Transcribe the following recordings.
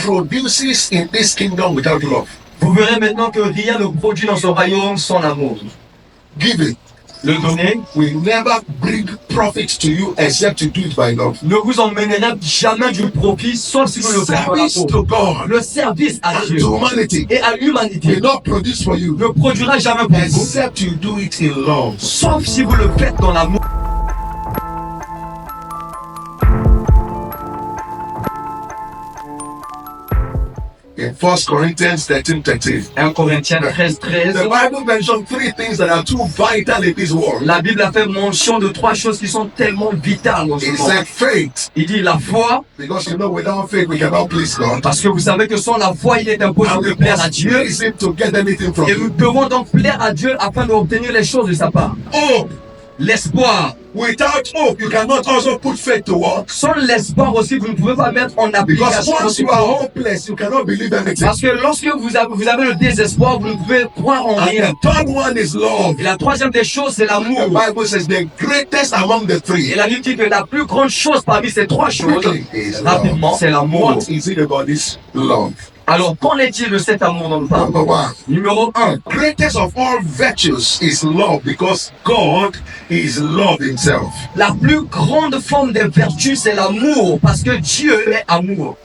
produces in this kingdom without love. Vous verrez maintenant que rien ne produit dans ce royaume sans l'amour. Giving Le donner will never bring profit to you except you do it by love. ne vous emmènera jamais du profit sauf si vous le faites par Service l'amour. to God Le service à and Dieu to humanity et à l'humanité will not produce for you ne produira jamais pour vous except you do it in love. sauf si vous le faites dans l'amour. In 1 Corinthians 13:13, 1 Corinthiens 13, 13. the Bible mentioned three things that are too vital in this world. La Bible a fait mention de trois choses qui sont tellement vitales dans ce It monde. said faith, Il dit la foi, because you know without faith we cannot please God. parce que vous savez que sans la foi, il est And impossible de we plaire à must Dieu. praise Him to get anything from Et nous Him. devons donc plaire à Dieu afin d'obtenir les choses de sa part. Hope. L'espoir. Without hope, you cannot also put faith to work. Sans l'espoir aussi, vous ne pouvez pas mettre en Because application once votre you are foi. hopeless, you cannot believe anything. Parce que lorsque vous avez le désespoir, vous ne pouvez croire en And rien. the third one is love. Et la troisième des choses, c'est The l'amour. Bible says the greatest among the Et three. la Bible dit que la plus grande chose parmi ces trois choses, Quickly, is rapidement, love. c'est l'amour. What is it about this love? Alors, qu'en est-il de cet amour dont nous parlons? Number one. Numéro 1. Greatest of all virtues is love because God is love himself. La plus grande forme de vertu, c'est l'amour, parce que Dieu est amour.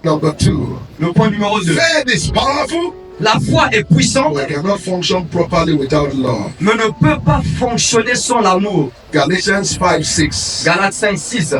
Number two. Le point numéro 2. Faith is powerful, La foi est puissante, but cannot function properly without love. mais ne peut pas fonctionner sans l'amour. Galatians 5:6. Galates 5, 6.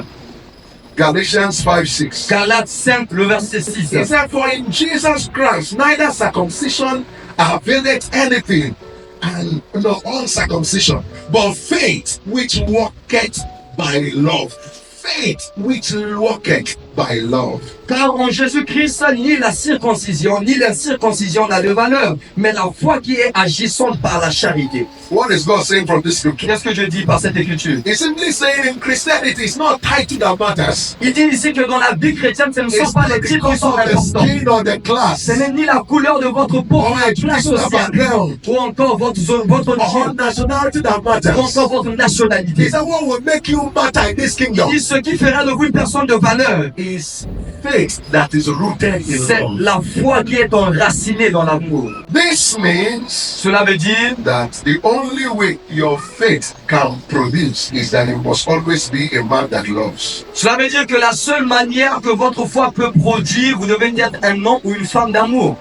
Galatians 5:6. Galates 5, le verset 6. He said, for in Jesus Christ neither circumcision availeth anything, and no uncircumcision, but faith which worketh by love. Faith which worketh by love. Car en Jésus-Christ, ni la circoncision, ni l'incirconcision n'a de valeur, mais la foi qui est agissante par la charité. What is God saying from this scripture? Qu'est-ce que je dis par cette écriture? He's simply saying in Christianity it's not title that matters. Il dit ici que dans la vie chrétienne, ce ne sont It's pas not les the titres qui color sont of the importants. skin or the class Ce n'est ni la couleur de votre peau, or la classe educational sociale, background ou encore votre or origine, nationality that ou matters. encore votre nationalité. He said what will make you matter in this Il kingdom dit ce qui fera de vous une personne de valeur, is faith that is rooted in c'est love. la foi qui est enracinée dans l'amour. This means Cela veut dire that the only way your faith can produce is that you must always be a man that loves. Cela veut dire que la seule manière que votre foi peut produire, vous devez être un homme ou une femme d'amour.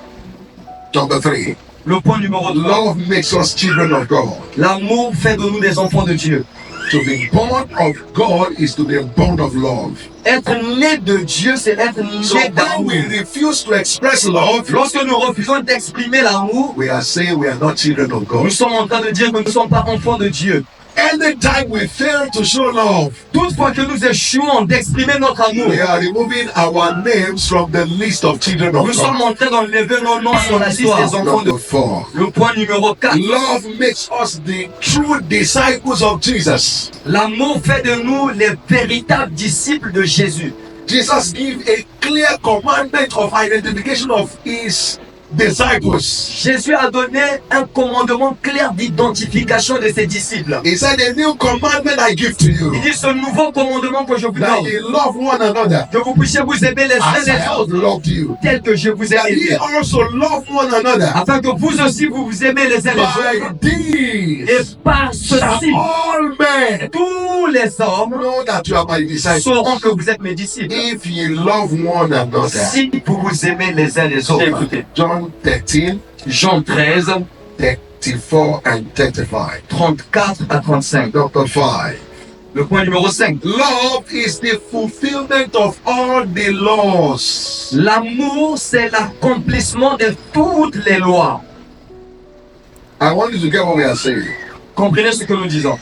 Number three, Le point numéro 3. love makes us children of God. L'amour fait de nous des enfants de Dieu. To be born of God is to be born of love. Être né de Dieu, c'est être So né when d'amour. we refuse to express love, Lorsque nous refusons d'exprimer l'amour, we are saying we are not children of nous God. sommes en train de dire que nous ne sommes pas enfants de Dieu. Anytime we fail to show love, Toutefois que nous échouons d'exprimer notre amour, we are removing our names from the list of children nous of sommes God. en train d'enlever nos noms sur la liste des enfants de Number four, Le point numéro 4. love makes us the true disciples of Jesus. L'amour fait de nous les véritables disciples de Jésus. Jesus gave a clear commandment of identification of his disciples. Jésus a donné un commandement clair d'identification de ses disciples. He said, a new commandment I give to you, Il dit ce nouveau commandement que je vous that donne, ye love one another que vous puissiez vous aimer les uns as I les have autres, loved you. tel que je vous ai That ye aimé, also love one another. afin que vous aussi vous vous aimez les uns les autres. By these Et par shall ceci, all men tous les hommes know that you are my disciples, sauront que vous êtes mes disciples. if ye love one another. Si vous vous aimez les uns les autres. Écoutez, John 13, Jean 13, 34 and 35. 34 à 35. Number 5. Le point numéro 5. Love is the fulfillment of all the laws. L'amour, c'est l'accomplissement de toutes les lois. I want you to get what we are saying. Comprenez ce que nous disons.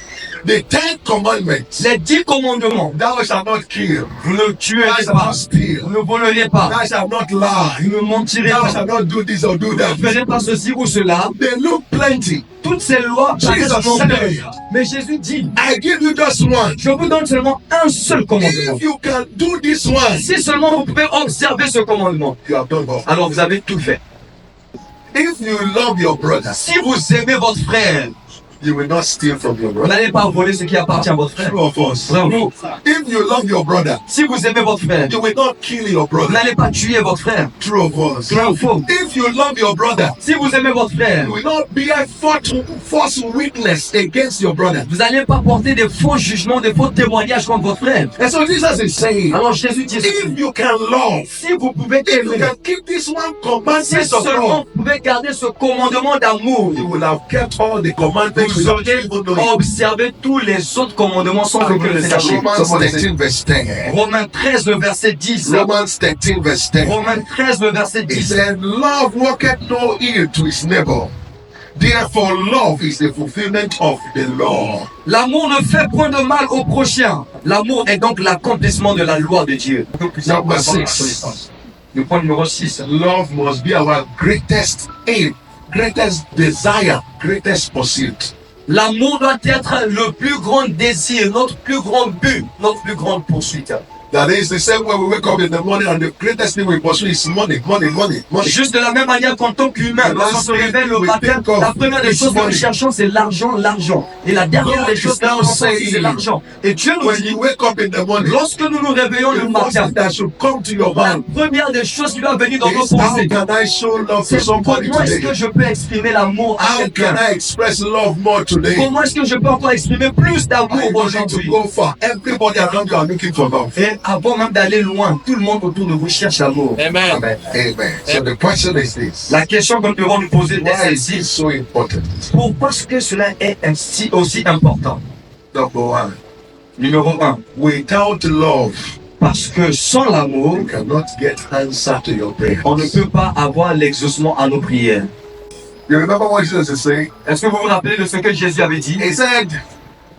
The 10 commandments. Les 10 commandements. Thou shalt not kill. Vous ne tuerez Thou shalt pas. not steal. Vous ne volerez pas. Thou shalt not lie. Vous ne mentirez Thou pas. shalt not do this or do Vous that. ne ferez pas ceci ou cela. They look plenty. Toutes ces lois Jesus paraissent said, nombreuses. Mais Jésus dit, I give you just one. je vous donne seulement un seul commandement. If you can do this one, Si seulement vous pouvez observer ce commandement, you have done all. alors vous avez tout fait. If you love your brother, Si vous aimez votre frère, You will not steal from your Vous brother. n'allez pas voler ce qui appartient à votre frère. True of us. Bravo. If you love your brother, Si vous aimez votre frère, you will not kill your vous brother. n'allez pas tuer votre frère. True of us. Vrai ou faux? If you love your brother, Si vous aimez votre frère, you will not bear false witness against your brother. vous n'allez pas porter des faux jugements, des faux témoignages contre votre frère. And so Jesus is saying, Alors Jésus dit ceci. if you can love, Si vous pouvez if you aimer, can keep this one si commandment of seulement love, vous pouvez garder ce commandement d'amour, you will have kept all the commandments vous without aurez even knowing. observé tous les autres commandements sans que vous les sachiez. Romans 13 verse 10. Romains 13, le verset 10. Romans 13 verse 10. Romains 13, le verset It 10. said, love worketh no ill to his neighbor. Therefore, love is the fulfillment of the law. L'amour ne fait point de mal au prochain. L'amour est donc l'accomplissement de la loi de Dieu. Number 6. Le point numéro 6. Love must be our greatest aim, greatest desire, greatest pursuit. L'amour doit être le plus grand désir, notre plus grand but, notre plus grande poursuite. That is the same way we wake up in the morning and the greatest thing we pursue is money, money, money, money. Juste de la même manière qu'en tant qu'humain, lorsqu'on se réveille le matin, la première des choses que nous cherchons, c'est l'argent, l'argent. Et la dernière des choses que nous cherchons, c'est l'argent. Et Dieu nous When dit, you wake up in the morning, lorsque nous nous réveillons le the first matin, thing that should come to your la mind première des choses qui doit venir dans nos is how pensées, can I show love to c'est somebody comment est-ce today? que je peux exprimer l'amour à How can quelqu'un? I express love more today? Comment est-ce que je peux encore exprimer plus I d'amour don't need to aujourd'hui? go far. Everybody around you are looking for love. Et avant même d'aller loin, tout le monde autour de vous cherche l'amour. Amen. Amen. Amen. So the question is this. La question que nous devons nous poser est Why is celle-ci. this so important? Pourquoi est-ce que cela est ainsi aussi important? Number one, Numéro 1. without love, Parce que sans l'amour, you cannot get answer to your prayers. on ne peut pas avoir l'exaucement à nos prières. You remember what Jesus is saying? Est-ce que vous vous rappelez de ce que Jésus avait dit? He said,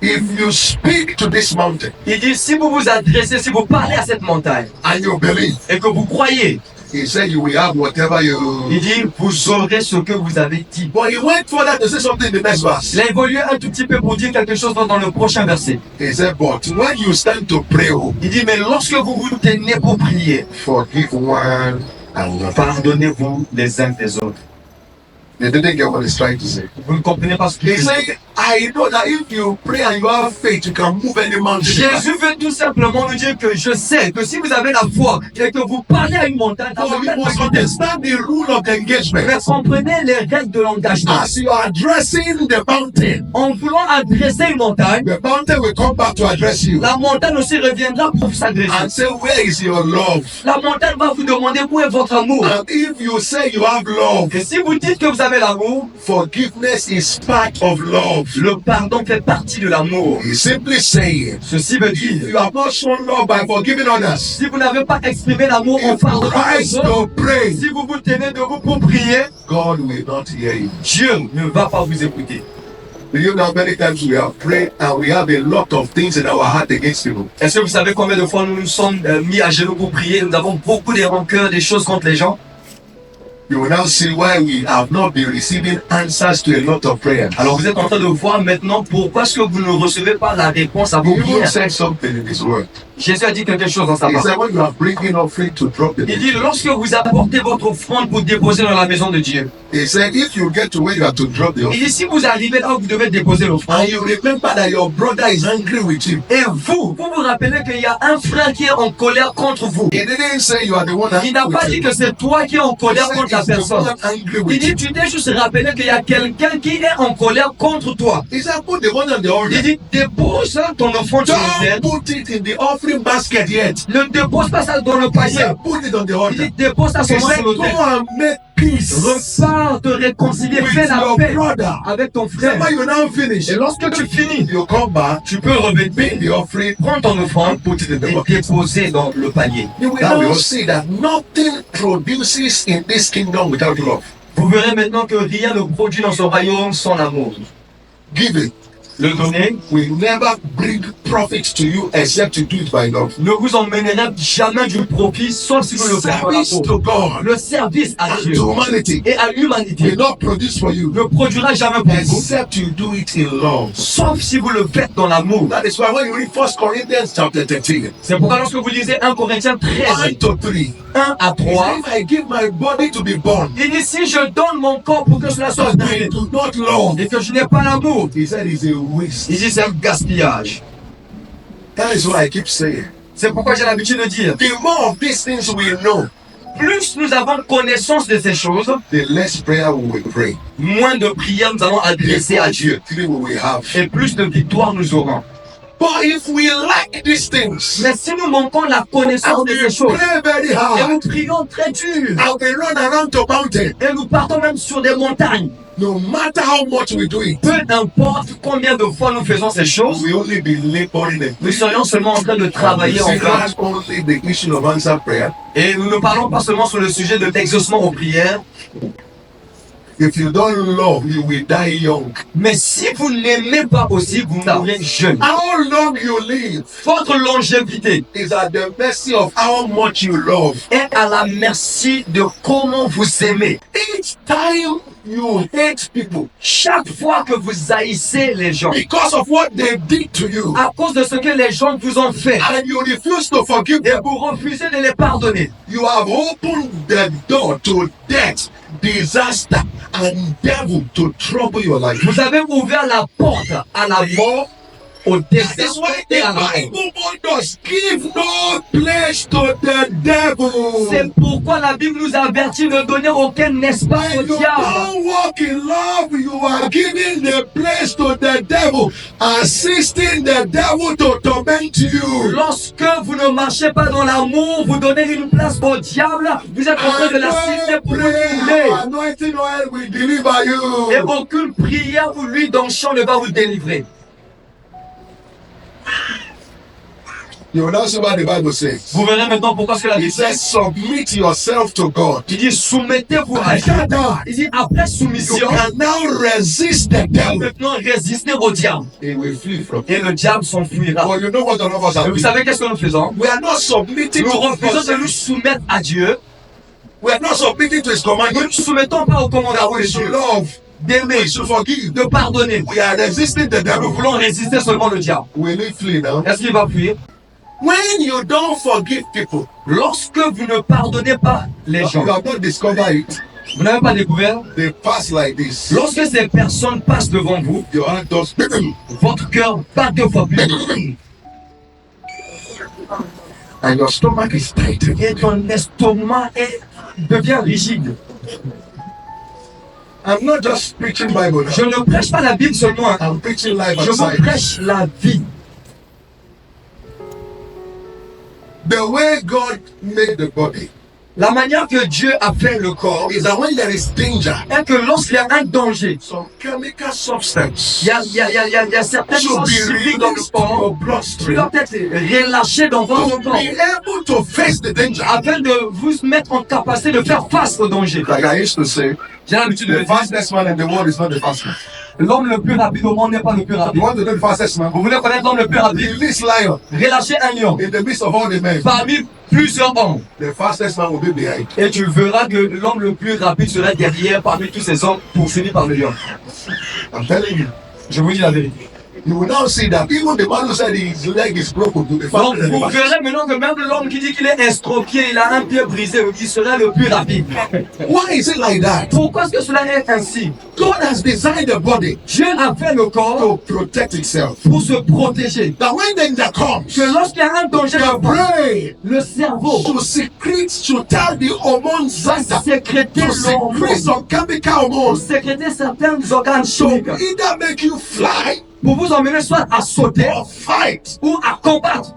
if you speak to this mountain Il dit, si vous vous adressez, si vous parlez à cette montagne and you believe, et que vous croyez, he said you will have whatever il you... dit, vous aurez ce que vous avez dit. But he went further to say something in the next verse. Il a évolué un tout petit peu pour dire quelque chose dans le prochain verset. He said, but when you stand to pray, Il dit, mais lorsque vous vous tenez pour prier, forgive one another. pardonnez-vous les uns des autres. They didn't get what he's trying to say. Vous ne comprenez pas ce qu'il He dit. said, I know that if you pray and you have faith, you can move any mountain. Jésus veut tout simplement nous dire que je sais que si vous avez la foi et que vous parlez à une montagne, ça So peut you mettre must en contexte. understand the rule of the engagement. Mais comprenez les règles de l'engagement. As you are addressing the mountain, En voulant adresser une montagne, the mountain will come back to address you la montagne aussi reviendra pour s'adresser. and say, where is your love? La montagne va vous demander où est votre amour. And if you say you have love, Et si vous dites que vous avez l'amour, forgiveness is part of love. le pardon fait partie de l'amour. He's simply saying, Ceci veut if dire, you have not shown love by forgiving others, si vous n'avez pas exprimé l'amour en if pardonnant les Christ autres, don't pray, si vous vous tenez debout pour prier, God will not hear you. Dieu ne va pas vous écouter. Do you know how many times we have prayed and we have a lot of things in our heart against people? Est-ce que vous savez combien de fois nous nous sommes mis à genoux pour prier? Nous avons beaucoup de rancœurs, des choses contre les gens. You will now see why we have not been receiving answers to a lot of prayers. Alors vous êtes en train de voir maintenant pourquoi est-ce que vous ne recevez pas la réponse à He vos even prières. said something in his word. Jésus a dit quelque chose dans sa He parole. said, when you are bringing offering to drop the Il dit, lorsque vous apportez votre offrande pour déposer dans la maison de Dieu, he said, if you get to where you have to drop the il offering, dit, si vous arrivez là où vous devez déposer l'offrande, and you remember that your brother is angry with you, et vous vous rappelez qu'il y a un frère qui est en colère contre vous. he didn't say you are the one Il n'a angry pas with dit you. que c'est toi qui es en He colère said, contre la it's the personne. one angry Il with dit, you. tu t'es juste rappelé qu'il y a quelqu'un qui est en colère contre toi. He said, put the one on the Il altar. dit, dépose ton offrande sur le Don't terre. put it in the offering basket yet. Ne dépose pas ça dans le He panier. said, put it on the Il altar. dit, dépose ça He seulement said, sur le go terre. and make peace Repars te réconcilier, fais with la your paix brother. avec ton He said, frère. when you now finish, Et lorsque tu finis, you come back, tu peux revêtir, pick the offering, prendre ton offrande and put it in the et bucket. déposer dans le panier. You will Now, now see that nothing produces in this kingdom without love. vous verrez maintenant que rien ne produit dans ce royaume sans l'amour. Giving Le donner will never bring profit to you except you do it by love. ne vous emmènera jamais du profit sauf si vous le faites par Service l'amour. to God Le service à and Dieu to humanity et à will l'humanité not produce for you ne produira jamais pour vous, except you do it in love. sauf si vous le faites dans l'amour. That is why when you read 1 Corinthians chapter 13, C'est pourquoi lorsque vous lisez 1 Corinthiens 13, 1 to 3, 1 à he 3, said, if I give my body to be born, il dit si je donne mon corps pour que cela soit but I brûlé do not love, et que je n'ai pas l'amour, he said it's a waste. il dit c'est un gaspillage. That is what I keep saying. C'est pourquoi j'ai l'habitude de dire, The more of these things we know, plus nous avons connaissance de ces choses, the less prayer we will pray, moins de prières nous allons the adresser à more Dieu victory we will have. et plus de victoires nous aurons. But if we lack these things, Mais si nous manquons la connaissance and de we ces choses pray very et hard, nous prions très dur and we run around to mountain, et nous partons même sur des montagnes, no matter how much we do it, peu importe combien de fois nous faisons ces choses, we only be laboring and nous serions seulement en train de travailler en see, vain. that's only the issue of answer prayer. Et nous ne parlons pas seulement sur le sujet de l'exaucement aux prières, If you don't love, you will die young. mais si vous n'aimez pas aussi, vous mourrez jeune. How long you live Votre longévité is at the mercy of how much you love. est à la merci de comment vous aimez. Each time you hate people Chaque fois que vous haïssez les gens, because of what they did to you, à cause de ce que les gens vous ont fait, and you refuse to forgive et them, vous refusez de les pardonner, you have opened the door to death, disaster, and devil to trouble your life. vous avez ouvert la porte à la mort, au That désespoir is why et à the la mort. Bible warned us, give no place to the devil. C'est pourquoi la Bible nous avertit de donner aucun espace au When you diable. don't walk in love, you are giving the place to the devil, assisting the devil to torment you. Lorsque vous ne marchez pas dans l'amour, vous donnez une place au diable, vous êtes en train de l'assister pour vous brûler. Anointing oil will deliver Et you. aucune prière ou l'huile d'onction ne va vous délivrer. You will now see what the Bible says. Vous verrez maintenant pourquoi ce que la It Bible says, dit. submit yourself to God. Il dit soumettez-vous à Dieu. After that, Il dit après you soumission, can now resist the devil. maintenant résister au diable. He will flee from you. Et le diable s'enfuira. But you know what all of us Et are vous doing? savez qu'est-ce que nous faisons? We are not submitting Nous to refusons de nous God. soumettre à Dieu. We are not submitting to His Nous ne commandments. nous soumettons pas au That commandement we de should Dieu. love, D'aimer, we should forgive. de pardonner. We are resisting the Nous devil. voulons résister seulement le diable. Will he flee now? Est-ce qu'il va fuir? When you don't forgive people, Lorsque vous ne pardonnez pas les gens, you have not discovered it. vous n'avez pas découvert, They pass like this. lorsque ces personnes passent devant vous, Your heart does. votre cœur bat 2 fois plus vite And your stomach is tight. et ton estomac devient rigide. I'm not just preaching Bible. Je ne prêche pas la Bible seulement, hein. I'm preaching life Je and vous science. prêche la vie. The way God made the body La manière que Dieu a fait le corps is that when there is danger, est que lorsqu'il y a un danger, some chemical substance il y a certaines should choses be chimiques dans le released to your corps qui bloodstream doivent être relâchées dans to votre corps be able to face the danger. afin de vous mettre en capacité de faire face au danger. Like I used to say, J'ai l'habitude de the le dire, fastest man in the world is not the fastest. l'homme le plus rapide au monde n'est pas le plus You rapide. want to know the fastest man? Vous voulez connaître l'homme le plus rapide? Release lion Relâchez un lion in the midst of all the men. parmi plusieurs hommes. The fastest man will be behind. Et tu verras que l'homme le plus rapide sera derrière parmi tous ces hommes poursuivis par le lion. I'm telling you. Je vous dis la vérité. You will now see that even the man who said his leg is broken to be Donc faster than the vous fastest. verrez maintenant que même l'homme qui dit qu'il est estropié, il a un pied brisé, il sera le plus rapide. Why is it like that? Pourquoi est-ce que cela est ainsi? God has designed the body Dieu a fait le corps to protect itself. pour se protéger. That when danger comes, Que lorsqu'il y a un danger, the brain le cerveau should secrete, should tell the hormone va center sécréter to secrete l'hormone, some chemical pour hormones sécréter certains organes to chimiques, either make you fly pour vous emmener soit à sauter or fight. ou à combattre.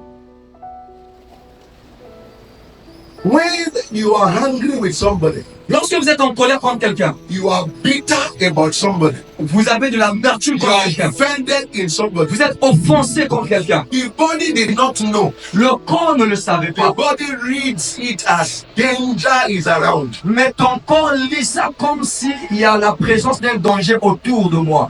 When you are angry with somebody, Lorsque vous êtes en colère contre quelqu'un, you are bitter about somebody, vous avez de l'amertume you contre are quelqu'un, offended in somebody. vous êtes offensé contre quelqu'un, The body did not know. le corps ne le savait The pas, body reads it as danger is around. mais ton corps lit ça comme s'il y a la présence d'un danger autour de moi.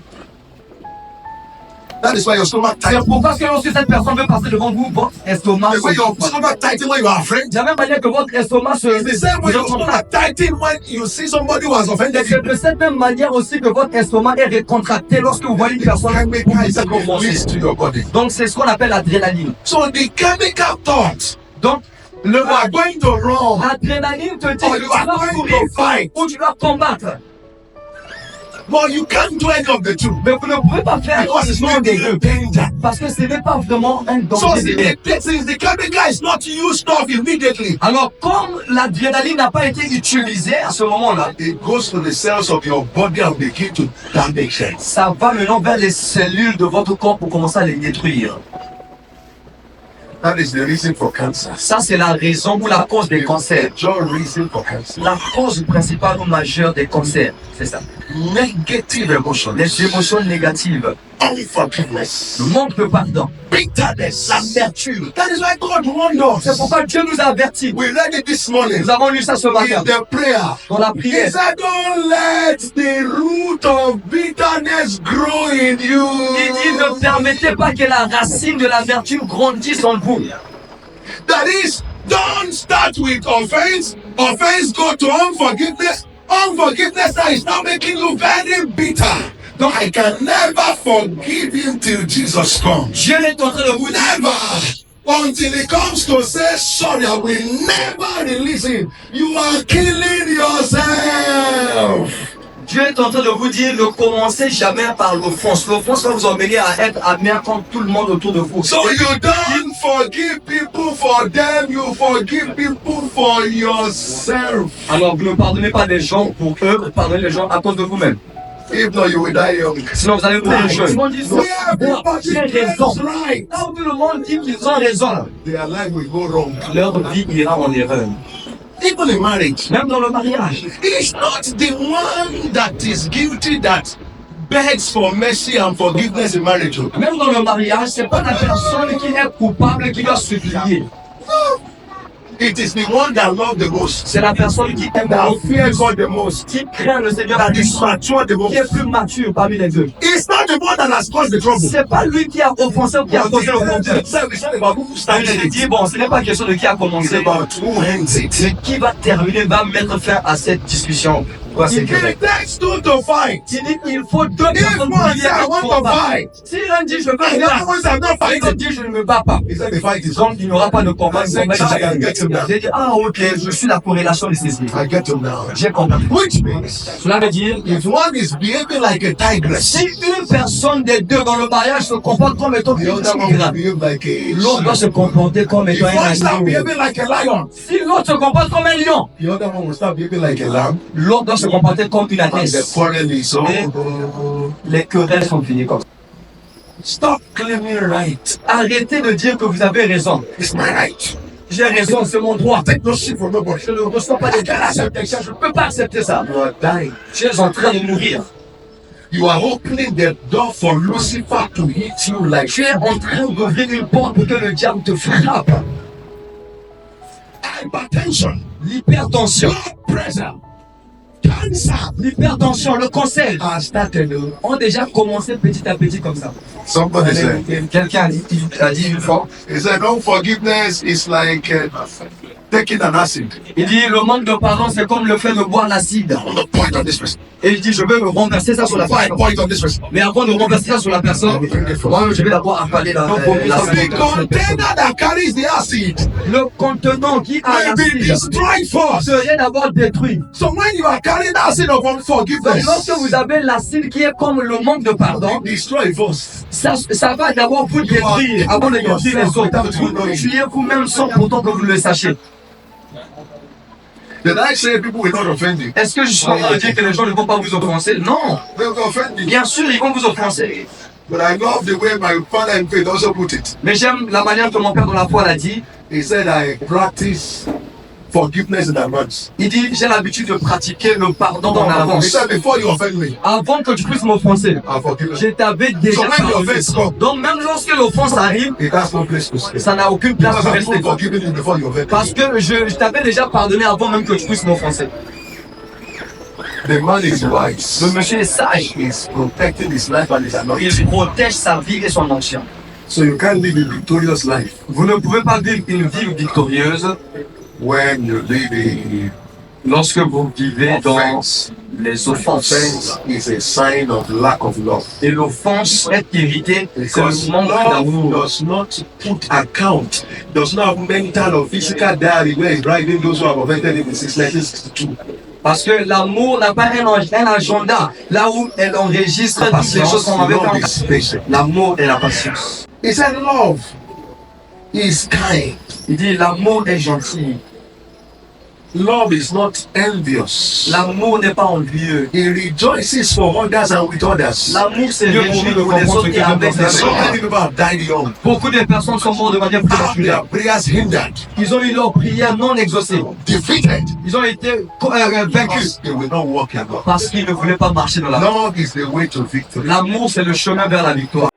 That is why your stomach C'est tight. pourquoi que lorsque cette personne veut passer devant vous, votre estomac The way your se... stomach tighten when you are afraid. De la même manière que votre estomac se... It's the same way vous your contracte. stomach tighten when you see somebody who has offended C'est you. de cette même manière aussi que votre estomac est récontracté lorsque vous voyez une personne Chemical is vous offenser. released to your body. Donc c'est ce qu'on appelle l'adrénaline. So the chemical thought, Donc le you are going to run. l'adrénaline te dit Oh, que you tu are dois going courir to fight. ou tu dois combattre. But you can't do any of the two. Mais vous ne pouvez pas faire Because it's l'un not des the deux. danger. Parce que ce n'est pas vraiment un So danger. since the chemical is not used off immediately, Alors, comme l'adrénaline n'a pas été utilisée à ce moment-là, it goes to the cells of your body and begin to damage them. ça va maintenant vers les cellules de votre corps pour commencer à les détruire. That is the reason for cancer. Ça, c'est la raison ou la cause des cancers. Major reason for cancer. La cause principale ou majeure des cancers, c'est ça. Negative emotions. Les émotions négatives, Unforgiveness. le manque de pardon, Bitterness. l'amertume. That is why God warned C'est us. pourquoi Dieu nous a avertis. We read it this morning Nous avons lu ça ce matin in the prayer. dans la He prière. said, don't let the root of bitterness grow in you. Il dit ne permettez pas que la racine de l'amertume grandisse en vous. That is, don't start with offense. Offense go to unforgiveness. Unforgiveness that is now making you very bitter. No, I can never forgive him till Jesus comes. Dieu est en train de vous dire, Never. Until he comes to say sorry, I will never release him. You are killing yourself. Dieu est en train de vous dire ne commencez jamais par l'offense. L'offense va vous emmener à être amer contre tout le monde autour de vous. So you don't forgive people for them, you forgive people for yourself. Alors vous ne pardonnez pas les gens pour eux, vous pardonnez les gens à cause de vous-même. If not, you will die young. Sinon vous allez mourir jeune. Tout le monde dit Yeah, everybody j'ai raison. gets right. Là où tout le monde dit qu'ils ont raison, Their life will go wrong. leur vie ira en erreur. Even in marriage, Même dans le mariage. it's not the one that is guilty that begs for mercy and forgiveness in marriage. Même dans le mariage, c'est pas la personne qui est coupable qui doit supplier. It is the one that loves the most, C'est la personne qui aime that le fears plus, God the most, qui craint le Seigneur that le is plus, mature the qui most. est plus mature parmi les deux. It's not the one that has caused the trouble. C'est pas lui qui a offensé ou qui a causé le problème. It's not about who Je started l'ai it. dit, bon, ce n'est pas question de qui a It's commencé, about who ends it. mais qui va terminer, va mettre fin à cette discussion. Voilà, c'est It correct. takes two to fight. Il dit qu'il faut deux If personnes pour one lier says I un want to combat. fight, Si l'un dit je veux and the me other one says I'm not battre, l'autre fighting, dit je ne me bats pas. he said the fight is Donc il n'y aura pas de combat, le combat est déjà gagné. I get him now. J'ai dit, ah ok, je suis la corrélation de ces idées. I get him now. J'ai compris. Which means, Cela veut dire, if one is behaving like a tigress, si une personne des deux dans le mariage se comporte comme étant the une other one tigre, will behave like l'autre doit a se comporter comme If étant un one start agneau. behaving like a lion, Si l'autre se comporte comme un lion, the other one will start behaving like a lamb. l'autre doit se comporter comme une And the ânesse. quarrel is Mais les querelles sont finies comme ça. Stop claiming right. Arrêtez de dire que vous avez raison. It's my right. J'ai raison, c'est mon droit. Take no shit from nobody. Je ne reçois pas de protection, je ne peux pas accepter ça. You are dying. Tu es en train de mourir. You are opening the door for Lucifer to hit you like Tu es en train d'ouvrir une porte pour que le diable te frappe. hypertension, L'hypertension, blood pressure, cancer l'hypertension, le cancer has started. ont déjà commencé petit à petit comme ça. Somebody said, Quelqu'un a dit une fois, he said, unforgiveness is like taking an acid. il dit le manque de pardon c'est comme le fait de boire l'acide. I want to point on this person. Et il dit je vais renverser ça sur la Why personne. point on this person? Mais avant de renverser ça sur la personne, moi je vais d'abord avaler The l'acide. container that carries the acid Le contenant qui a will be l'acide destroyed first. serait d'abord détruit. So when you are carrying the acid of Donc unforgiveness, lorsque vous avez l'acide qui est comme le manque de pardon, destroy first. ça va d'abord vous détruire avant de détruire les autres. Vous tuez vous-même sans pourtant que vous le sachiez. Did I say people will not offend you? Est-ce que je suis en train de dire que les gens ne vont pas vous offenser? Non. They will offend you. Bien sûr, ils vont vous offenser. But I love the way my father in faith also put it. Mais j'aime la manière que mon père dans la foi l'a dit. He said, I practice forgiveness in advance. Il dit, j'ai l'habitude de pratiquer le pardon en He avance. said, before you offend me, Avant que tu puisses m'offenser, I'll forgive you. je t'avais déjà So when the pardonné. offense comes, Donc même lorsque l'offense arrive, it has no place to stay. ça n'a aucune place Because pour I'm rester. not forgiving you before you offend me. Parce que je t'avais déjà pardonné avant même que tu puisses m'offenser. The man is wise. Le monsieur est sage. He's protecting his life and his anointing. Il protège sa vie et son ancien. So you can't live a victorious life Vous ne pouvez pas vivre une vie victorieuse when you live in lorsque vous vivez dans offense. les offenses. Offense is a sign of lack of love. Et l'offense, être irrité, c'est Because le manque love d'amour. does not put account, does not have mental or physical diary where it's writing those who have offended him in 1962. Parce que l'amour n'a pas un agenda là où elle enregistre toutes les choses qu'on avait Love fait. is patient. L'amour et la patience. He said love is kind. Il dit l'amour est gentil. Love is not envious. L'amour n'est pas envieux. He rejoices for others and with others. L'amour c'est Dieu réjouir pour nous pour les comprendre autres ce et que avec Dieu les So autres. many people have died young. Beaucoup de personnes sont mortes de manière Have prématurée. their prayers hindered, Ils ont eu leurs prières non exaucées. defeated, Ils ont été vaincus because they will not walk in love. parce qu'ils ne voulaient pas marcher dans la voie. Love is the way to victory. L'amour c'est le chemin vers la victoire.